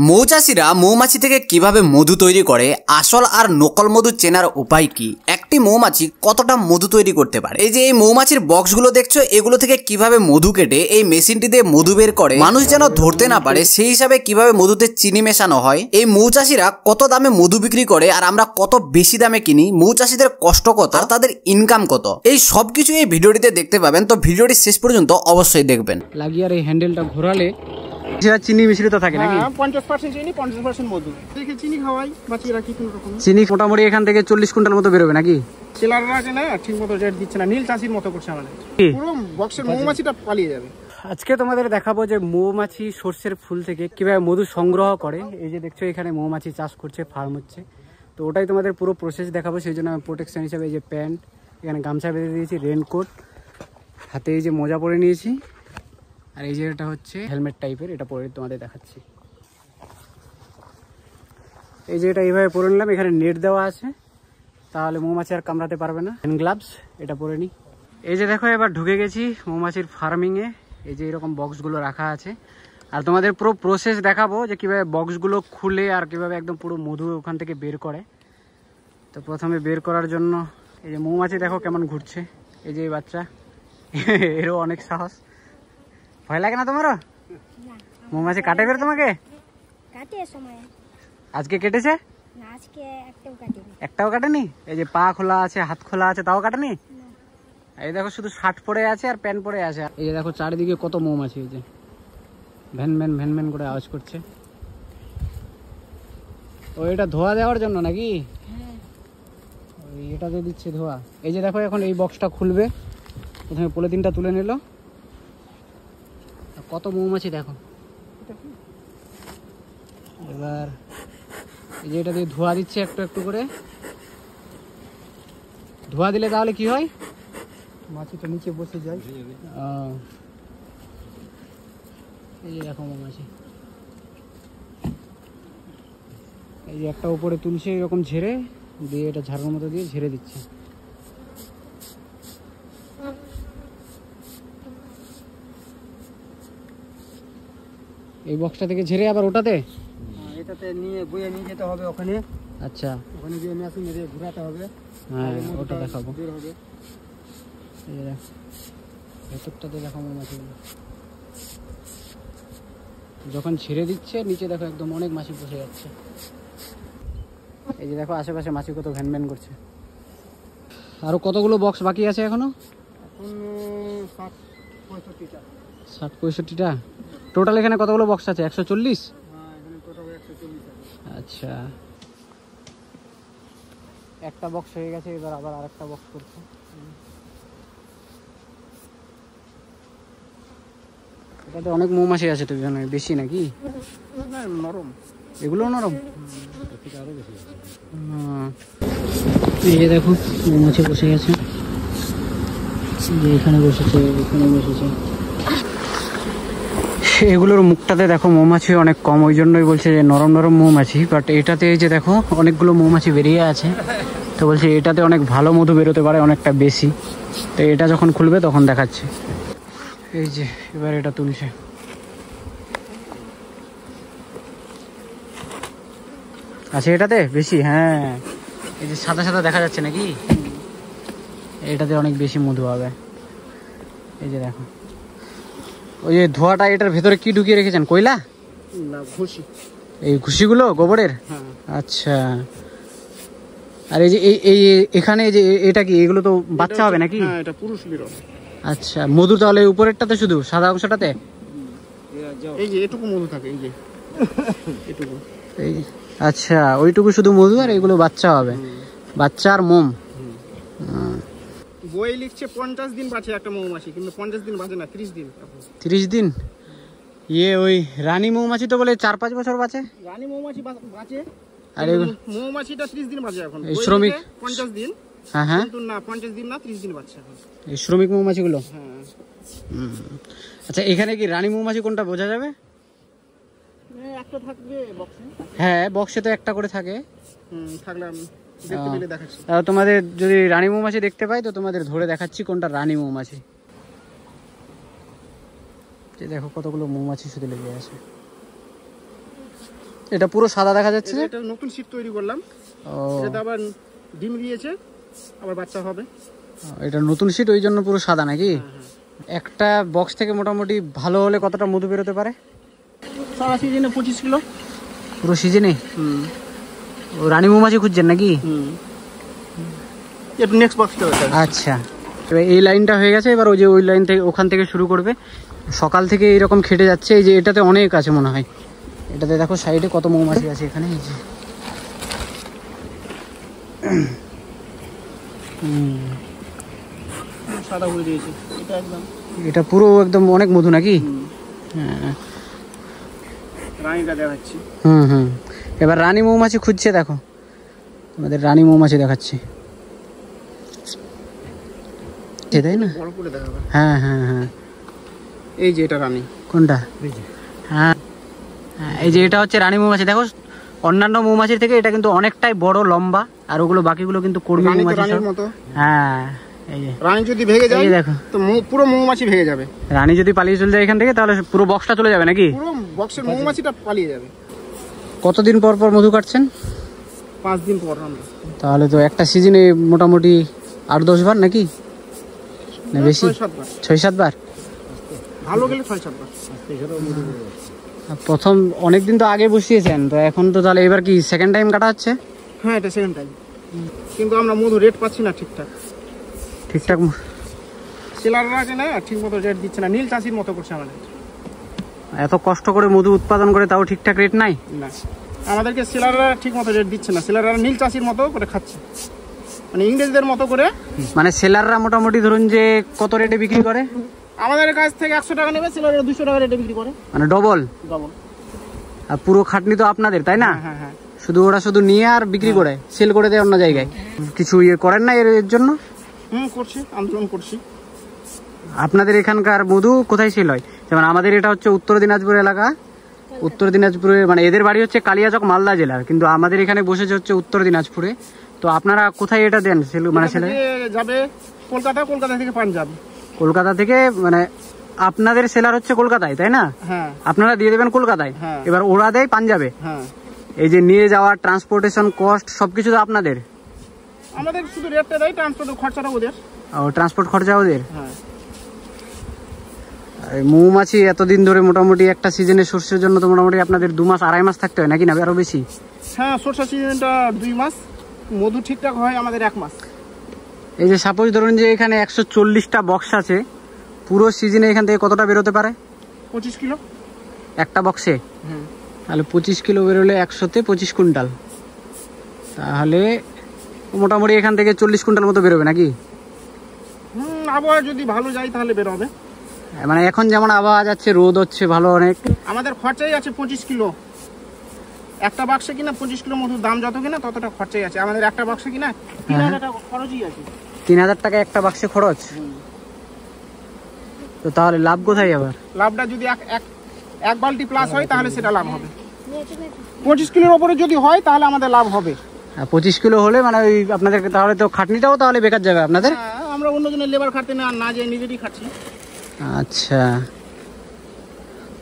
মৌচাষীরা মৌমাছি থেকে কিভাবে মধু তৈরি করে, আসল আর নকল মধু চেনার উপায় কি, একটি মৌমাছি কতটা মধু তৈরি করতে পারে, এই যে এই মৌমাছির বক্সগুলো দেখছো, এগুলো থেকে কিভাবে মধু কেটে এই মেশিনটি দিয়ে মধু বের করে মানুষ যেন ধরতে না পারে সেই হিসাবে কিভাবে মধুতে চিনি মেশানো হয়, এই মৌচাষীরা কত দামে মধু বিক্রি করে আর আমরা কত বেশি দামে কিনি, মৌচাষীদের কষ্ট কত আর তাদের ইনকাম কত, এই সবকিছু এই ভিডিওটিতে দেখতে পাবেন। তো ভিডিওটি শেষ পর্যন্ত অবশ্যই দেখবেন। লাগিয়ে আর এই হ্যান্ডেলটা ঘোরালে চিনি মিশ্রিত থাকে নাকি? 50% চিনি 50% মধু। দেখে চিনি খাওয়াই বাঁচিয়ে রাখি কোন রকম। চিনি মোটামুটি এখান থেকে 40 কুইন্টাল মতো বেরোবে নাকি? সেলাররা আছে না, ঠিক মতো রেট দিচ্ছে না, নীল চাষির মতো করছে আমাদের, পুরো বক্সের মৌমাছিটা পালিয়ে যাবে। আজকে তোমাদের দেখাবো যে মৌমাছি সর্ষের ফুল থেকে কিভাবে মধু সংগ্রহ করে। এই যে দেখছো এখানে মৌমাছি চাষ করছে, ফার্ম হচ্ছে, তো ওটাই তোমাদের পুরো প্রসেস দেখাবো। সেই জন্য আমি প্রোটেকশন হিসাবে এই যে প্যান্ট, এখানে গামছা বেঁধে দিয়েছি, রেনকোট, হাতে এই যে মোজা পরে নিয়েছি, আর এই যে এটা হচ্ছে হেলমেট টাইপের, এটা পরে তোমাদের দেখাচ্ছি। এই যে এটা এইভাবে পরে নিলাম, এখানে নেট দেওয়া আছে, তাহলে মৌমাছি আর কামড়াতে পারবে না। হ্যান্ড গ্লাভস এটা পরে নিই। এই যে দেখো এবার ঢুকে গেছি মৌমাছির ফার্মিংয়ে। এই যে এরকম বক্সগুলো রাখা আছে, আর তোমাদের পুরো প্রসেস দেখাবো যে কীভাবে বক্সগুলো খুলে আর কীভাবে একদম পুরো মধু ওখান থেকে বের করে। তো প্রথমে বের করার জন্য এই যে মৌমাছি দেখো কেমন ঘুরছে, এই যে এই বাচ্চা এরও অনেক সাহস। ভয় লাগে না তোমারও? মৌমাছি কাটে বের তোমাকে? আজকে কেটেছে? একটাও কাটেনি? এই যে পা খোলা আছে, হাত খোলা আছে, তাও কাটেনি? এই দেখো শুধু শার্ট পরে আছে আর প্যান্ট পরে আছে। এই যে দেখো চারিদিকে কত মৌমাছি, এই যে ভ্যান ভ্যান ভ্যান ভ্যান করে আওয়াজ করছে। ও এটা ধোয়া দেওয়ার জন্য নাকি? ওই এটাতে দিচ্ছে ধোয়া। এই যে দেখো এখন এই বক্সটা খুলবে, প্রথমে পলিথিনটা তুলে নিল, কত মৌমাছি দেখো। এবার এই যে এটা দিয়ে ধোয়া দিচ্ছে একটু একটু করে। ধোয়া দিলে তাহলে কি হয়? মাছিটা নিচে বসে যায়। এই যে দেখো মৌমাছি, এই যে একটা উপরে তুলছে এরকম ঝেড়ে দিয়ে, এটা ঝাড়ুর মতো দিয়ে ঝেড়ে দিচ্ছে। এই বক্সটা থেকে ঝেড়ে আবার ওটাতে এটাতে নিয়ে বইয়ে নিয়ে যেতে হবে ওখানে। আচ্ছা, ওখানে গিয়ে মেশিন দিয়ে ঘোরাতে হবে। হ্যাঁ ওটা দেখাবো। ভেতরটাতে দেখো মৌমাছিগুলো যখন ছেড়ে দিচ্ছে, নিচে দেখো একদম অনেক মাছি বসে যাচ্ছে। এই যে দেখো আশেপাশে মাছি কত ভ্যান ভ্যান করছে। আরো কতগুলো বক্স বাকি আছে এখনো? এখন 60-65টা। টোটাল এখানে কতগুলো বক্স আছে? 140? হ্যাঁ, এখানে টোটাল 140 আছে। আচ্ছা, একটা বক্স হয়ে গেছে, এবার আবার আরেকটা বক্স করছে। এটাতে অনেক মৌমাছি আছে তো, বেশি নাকি? নরম, এগুলো নরম। এই যে দেখো মৌমাছি বসে গেছে, যে এখানে বসেছে, এখানে বসেছে। এগুলোর মুখটাতে দেখো মৌমাছি অনেক কম, ওই জন্যই বলছে যে নরম নরম মৌমাছি। বাট এটাতে এই যে দেখো অনেকগুলো মৌমাছি বেরিয়ে আছে, তো বলছে এটাতে অনেক ভালো মধু বেরোতে পারে, অনেকটা বেশি। তো এটা যখন খুলবে তখন দেখাচ্ছে। এই যে এবার এটা তুলছে। আচ্ছা এটাতে বেশি, হ্যাঁ এই যে সাদা সাদা দেখা যাচ্ছে নাকি, এটাতে অনেক বেশি মধু হবে। এই যে দেখো ওই যে ধোঁয়াটা, এটার ভেতরে কি ঢুকিয়ে রেখেছেন? কয়লা না ঘুষি। এই ঘুষিগুলো গোবরের? আচ্ছা, আর এই যে এই এখানে যে এটা কি, এগুলো তো বাচ্চা হবে নাকি? হ্যাঁ, এটা পুরুষ বিরল। আচ্ছা, মধু তাহলে উপরেরটাতে শুধু সাদা অংশটাতে? এই যে এটুকু মধু থাকে, এই যে এটুকু। এই আচ্ছা, ওইটুকু শুধু মধু, আর এগুলো বাচ্চা হবে, বাচ্চা আর মোম। বই লিখছে 50 দিন বাঁচে একটা মৌমাছি, কিন্তু 50 দিন বাঁচে না, 30 দিন। 30 দিন? ইয়ে ওই রানী মৌমাছি তো বলে 4-5 বছর বাঁচে। রানী মৌমাছি বাঁচে, আর মৌমাছিটা 30 দিন বাঁচে এখন। এই শ্রমিক 50 দিন। হ্যাঁ হ্যাঁ, কিন্তু না 50 দিন না, 30 দিন বাঁচে এখন এই শ্রমিক মৌমাছিগুলো। হ্যাঁ। আচ্ছা, এখানে কি রানী মৌমাছি কোনটা বোঝা যাবে? একটা থাকবে বক্সে। হ্যাঁ, বক্সে তো একটা করে থাকে। থাকলে আমি দেখতে পেলে দেখাচ্ছি। তোমাদের যদি রানী মৌমাছি দেখতে পাই তো তোমাদের ধরে দেখাচ্ছি কোনটা রানী মৌমাছি। যে দেখো কতগুলো মৌমাছি শুধু লেগে আছে। এটা পুরো সাদা দেখা যাচ্ছে। এটা নতুন শীট তৈরি করলাম। ও এটা আবার ডিম দিয়েছে, আবার বাচ্চা হবে। এটা নতুন শীট, ওই জন্য পুরো সাদা নাকি? একটা বক্স থেকে মোটামুটি ভালো হলে কতটা মধু বেরোতে পারে? সারা সিজনে 25 কিলো। পুরো সিজনে? ও রানী মৌমাছি খুঁজছেন নাকি? একটু নেক্সট বক্সটা। আচ্ছা, এবার এই লাইনটা হয়ে গেছে, এবার ওই যে ওই লাইন থেকে ওখান থেকে শুরু করবে। সকাল থেকে এইরকম খেটে যাচ্ছে। এই যে এটাতে অনেক আছে মনে হয়, এটাতে দেখো সাইডে কত মৌমাছি আছে এখানে। এই যে সাদা করে দিয়েছে এটা একদম। এটা পুরো একদম অনেক মধু নাকি? হ্যাঁ, রানীটা দেখাচ্ছি। এবার রানী মৌমাছি খুঁজছে, দেখো আমাদের রানী মৌমাছি দেখাচ্ছি, তাই না? বড় করে দেখাবে। হ্যাঁ হ্যাঁ হ্যাঁ, এই যে এটা রানী। কোনটা? হ্যাঁ, এই যে এটা হচ্ছে রানী মৌমাছি। দেখো অন্যান্য মৌমাছির থেকে এটা কিন্তু অনেকটাই বড়, লম্বা, আর ওগুলো বাকিগুলো কিন্তু কর্মী মৌমাছি রানীর মতো। হ্যাঁ, এই যে রানী যদি ভেঙে যায় দেখো, তো পুরো মৌমাছি ভেঙে যাবে। রানী যদি পালিয়ে চলে যায় এখান থেকে, তাহলে পুরো বক্সটা চলে যাবে নাকি? পুরো বক্সের মৌমাছিটা পালিয়ে যাবে। কতদিন পর পর মধু কাটছেন? 5 দিন পর আমরা। তাহলে তো একটা সিজনে মোটামুটি 8-10 বার নাকি, না বেশি? 6-7 বার। ভালো গেলে 6-7 বার। প্রথম অনেকদিন তো আগে বসিয়েছেন, তো এখন তো তাহলে এবার কি সেকেন্ড টাইম কাটা হচ্ছে? হ্যাঁ, এটা সেকেন্ড টাইম। কিন্তু আমরা মধু রেট পাচ্ছি না ঠিকঠাক। সেলাররা না ঠিক মতো রেট দিচ্ছে না, নীল চাষির মতো করছে আমাদের। এত কষ্ট করে মধু উৎপাদন করে তাও ঠিকঠাক রেট নাই না, আমাদেরকে সেলাররা ঠিক মতো রেট দিচ্ছে না। সেলাররা নীল চাষির মতো করে খাচ্ছে, মানে ইংরেজদের মতো করে। মানে সেলাররা মোটামুটি ধরুন যে কত রেটে বিক্রি করে? আমাদের কাছ থেকে 100 টাকা নেবে, সেলাররা 200 টাকা রেটে বিক্রি করে, মানে ডবল। আর পুরো খাটনি তো আপনাদের, তাই না? হ্যাঁ হ্যাঁ। শুধু ওরা শুধু নিয়ে আর বিক্রি করে, সেল করে দেয় অন্য জায়গায়। কিছু ইয়ে করেন না এর জন্য? করছি, আন্দোলন করছি। আপনাদের এখানকার মধু কোথায় সেল হয়? যেমন আমাদের এটা হচ্ছে উত্তর দিনাজপুর এলাকা, উত্তর দিনাজপুরে, মানে এদের বাড়ি হচ্ছে কালিয়াচক, মালদা জেলার, কিন্তু আমাদের এখানে বসেছে হচ্ছে উত্তর দিনাজপুরে। তো আপনারা কোথায় এটা দেন সেল? মানে সেল যাবে কলকাতা, কলকাতা থেকে পাঞ্জাব। কলকাতা থেকে, মানে আপনাদের সেলার হচ্ছে কলকাতায়, তাই না? হ্যাঁ। আপনারা দিয়ে দেবেন কলকাতায়, এবার ওরা দেয় পাঞ্জাবে। হ্যাঁ। এই যে নিয়ে যাওয়া, ট্রান্সপোর্টেশন কস্ট সবকিছু তো আপনাদের? আমাদের শুধু রেটটা দেয়, ট্রান্সপোর্টের খরচাটা ওদের। ও, ট্রান্সপোর্ট খরচা ওদের? হ্যাঁ। মৌমাছি এতদিন ধরে মোটামুটি একটা সিজনে সর্ষের জন্য তো মোটামুটি আপনাদের 2 মাস 2.5 মাস থাকতে হয় নাকি, না আরো বেশি? হ্যাঁ, সর্ষে সিজনটা 2 মাস, মধু ঠিকঠাক হয় আমাদের 1 মাস। এই যে সাপোজ ধরুন যে এখানে 140টা বক্স আছে, পুরো সিজনে এখান থেকে কতটা বেরোতে পারে? 25 কিলো একটা বক্সে। তাহলে 25 কিলো বেরোলে 100-তে 25 কুইন্টাল, তাহলে মোটামুটি এখান থেকে 40 কুইন্টাল মতো বেরোবে নাকি? আবহাওয়া যদি ভালো যায় তাহলে বেরোবে। মানে এখন যেমন আবহাওয়া যাচ্ছে, রোদ হচ্ছে ভালো অনেক, আমাদের খরচাই আছে 25 কিলো একটা বাক্সে কিনা। 25 কিলো মধুর দাম যত কিনা ততটা খরচাই আছে আমাদের। একটা বাক্সে কিনা 3000 টাকা খরচই আছে। 3000 টাকা একটা বাক্সে খরচ। তো তাহলে লাভ কোথায়? আবার লাভটা যদি এক বালতি প্লাস হয় তাহলে সেটা লাভ হবে। 25 কিলোর ওপরে যদি হয় তাহলে আমাদের লাভ হবে। 25 কিলো হলে মানে ওই আপনাদের তাহলে তো খাটনিটাও তাহলে বেকার যাবে আপনাদের। আমরা অন্যজনের লেবার খাটতে না যে নিজেরই খাচ্ছি। আচ্ছা,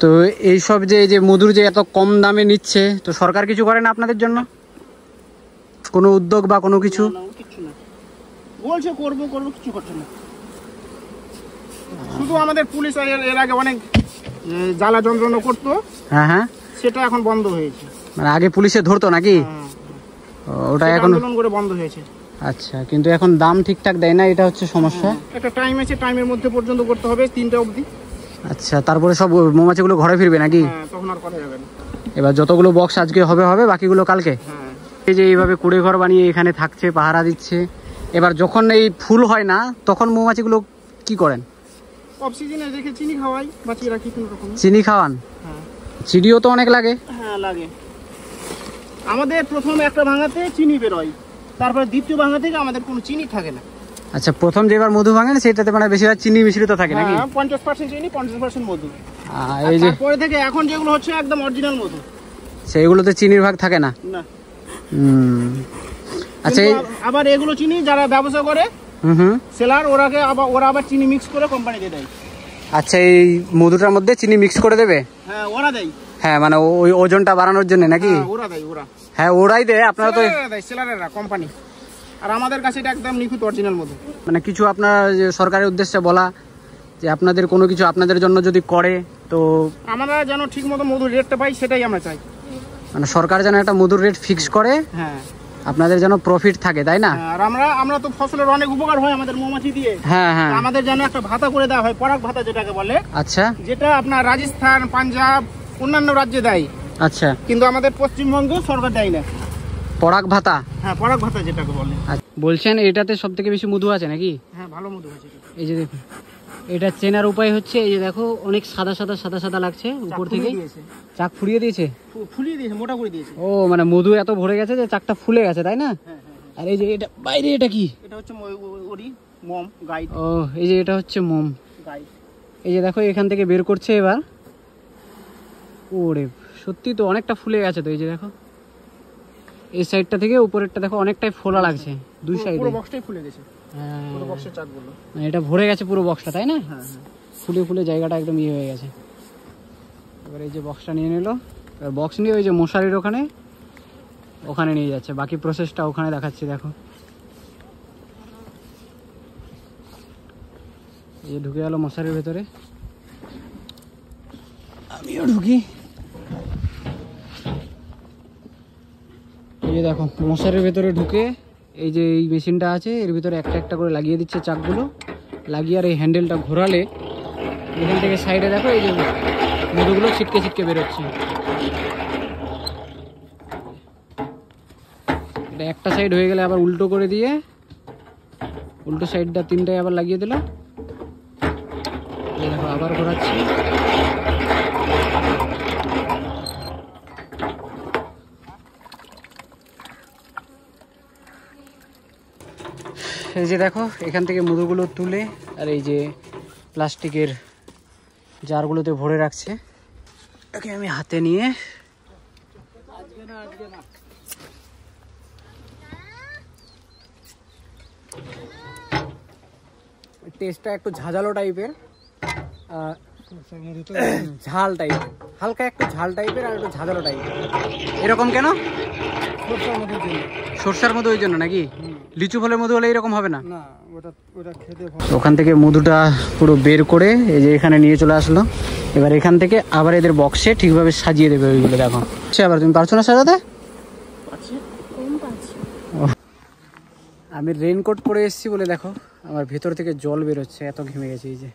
তো এইসব যে মধুর যে এত কম দামে নিচ্ছে, তো সরকার কিছু করে না আপনাদের জন্য? কোনো উদ্যোগ বা কোনো কিছু? কিছু না, বলছে করবো কিছু করছে না। শুধু আমাদের পুলিশ এর আগে অনেক জ্বালা যন্ত্রণা করতো। হ্যাঁ হ্যাঁ, সেটা এখন বন্ধ হয়েছে। মানে আগে পুলিশে ধরতো নাকি? ওটা এখন আন্দোলন করে বন্ধ হয়েছে। আচ্ছা, কিন্তু এখন দাম ঠিকঠাক দেয় না, এটা হচ্ছে সমস্যা। একটা টাইম আছে, টাইমের মধ্যে পর্যন্ত করতে হবে, 3টা অবধি। আচ্ছা, তারপরে সব মৌমাছিগুলো ঘরে ফিরবে নাকি? তখন আর করা যাবে না। এবার যতগুলো বক্স আজকে হবে বাকিগুলো কালকে। এই যে এইভাবে কুড়ে ঘর বানিয়ে এখানে থাকছে, পাহারা দিচ্ছে। এবার যখন এই ফুল হয় না, তখন মৌমাছিগুলো কি করেন? অফ সিজনে রেখে চিনি খাওয়াই, বাঁচিয়ে রাখি কোনো রকম। চিনি খাওয়ান? চিনিও তো অনেক লাগে। হ্যাঁ লাগে। আমাদের প্রথম একটা ভাঙাতে চিনি বেরোয়, তারপরে দ্বিতীয় ভাঙা থেকে আমাদের কোনো চিনি থাকে না। আচ্ছা, প্রথম যেবার মধু ভাঙেন সেটাতে মানে বেশিরভাগ চিনি মিশ্রিত থাকে নাকি? 50% চিনি, 50% মধু। এই যে পরে থেকে এখন যেগুলো হচ্ছে একদম অরিজিনাল মধু, সেইগুলোতে চিনির ভাগ থাকে না। না। আচ্ছা, আবার এগুলো চিনি যারা ব্যবসা করে সেলার, ওরা আবার চিনি মিক্স করে কোম্পানিতে দেয়। আচ্ছা, এই মধুটার মধ্যে চিনি মিক্স করে দেবে? হ্যাঁ, ওরা দেয়। হ্যাঁ মানে ওই ওজনটা বাড়ানোর জন্য নাকি? হ্যাঁ, ওরা দেয় ওরা। হ্যাঁ ওরাই দেয়, আপনারা তো সেলারেরা দেয়, সেলারেরা কোম্পানি। আর আমাদের কাছে এটা একদম নিখুঁত অরিজিনাল মধু। মানে কিছু আপনার যে সরকারের উদ্দেশ্যে বলা যে আপনাদের কোনো কিছু আপনাদের জন্য যদি করে তো আমরা যেন ঠিক মতো মধুর রেটটা পাই, সেটাই আমরা চাই। মানে সরকার যেন একটা মধুর রেট ফিক্স করে, হ্যাঁ, আপনাদের যেন প্রফিট থাকে, তাই না? আর আমরা তো ফসলের অনেক উপকার হয় আমাদের মৌমাছি দিয়ে। হ্যাঁ হ্যাঁ। আমাদের যেন একটা ভাতা করে দেওয়া হয়, পরাগ ভাতা যেটাকে বলে। আচ্ছা যেটা আপনার রাজস্থান, পাঞ্জাব, অন্যান্য রাজ্যে দেয়, আচ্ছা, কিন্তু আমাদের পশ্চিমবঙ্গ সরকার দেয় না। পরাগ ভাতা? হ্যাঁ, পরাগ ভাতা যেটাকে বলে। বলছেন এটাতে সব থেকে বেশি মধু আছে নাকি? হ্যাঁ, ভালো মধু আছে এটা। এই যে দেখুন, এটা চেনার উপায় হচ্ছে এই যে দেখো অনেক সাদা সাদা সাদা সাদা লাগছে উপর থেকে। চাক ফুরিয়ে দিয়েছে? ফুলিয়ে দিয়েছে, মোটা করে দিয়েছে। ও মানে মধু এত ভরে গেছে যে চাকটা ফুলে গেছে, তাই না? হ্যাঁ। আর এই যে এটা বাইরে, এটা কি? এটা হচ্ছে ওরি মম গাইড। ও এই যে এটা হচ্ছে মোম গাইড। এই যে দেখো এখান থেকে বের করছে এবার। ওরে সত্যি তো অনেকটা ফুলে গেছে তো, এই যে দেখো এই সাইডটা থেকে উপরেরটা দেখো অনেকটাই ফোলা লাগছে দুই সাইডে। পুরো বক্সটাই ফুলে গেছে, হ্যাঁ পুরো বক্সের চাকগুলো। মানে এটা ভরে গেছে পুরো বক্সটা, তাই না? হ্যাঁ। ফুলে ফুলে জায়গাটা একদম ইয়ে হয়ে গেছে। এবার এই যে বক্সটা নিয়ে নিল, এবার বক্স নিয়ে ওই যে মশারির ওখানে নিয়ে যাচ্ছে। বাকি প্রসেসটা ওখানে দেখাচ্ছি, দেখো এই যে ঢুকে গেল মশারির ভেতরে, আমিও ঢুকি। এই যে দেখো মশারির ভেতরে ঢুকে এই যে এই মেশিনটা আছে এর ভিতরে একটা একটা করে লাগিয়ে দিচ্ছে চাকগুলো, লাগিয়ে আর এই হ্যান্ডেলটা ঘোরালে এখান থেকে সাইডে দেখো এই যে মধুগুলো ছিটকে ছিটকে বেরোচ্ছে। এটা একটা সাইড হয়ে গেলে আবার উল্টো করে দিয়ে উল্টো সাইডটা তিনটায় আবার লাগিয়ে দিল। এই দেখো আবার ঘোরাচ্ছি। এই যে দেখো এখান থেকে মধুগুলো তুলে আর এই যে প্লাস্টিকের জারগুলোতে ভরে রাখছে। ওকে আমি হাতে নিয়ে টেস্টটা একটু ঝাঁঝালো টাইপের, ঝাল টাইপের, হালকা একটু ঝাল টাইপের আর একটু ঝাঁঝালো টাইপের। এরকম কেন? সরষার মধু ওই জন্য নাকি? লিচু ফলের মধু হলে এরকম হবে না? ওখান থেকে মধুটা পুরো বের করে এই যে এখানে নিয়ে চলে আসলো। এবার এখান থেকে আবার এদের বক্সে ঠিকভাবে সাজিয়ে দেবে ওইগুলো। দেখো আবার তুমি পারছো না সাজাতে? আমি রেইনকোট পরে এসেছি বলে দেখো আমার ভেতর থেকে জল বেরোচ্ছে, এত ঘেমে গেছে। এই যে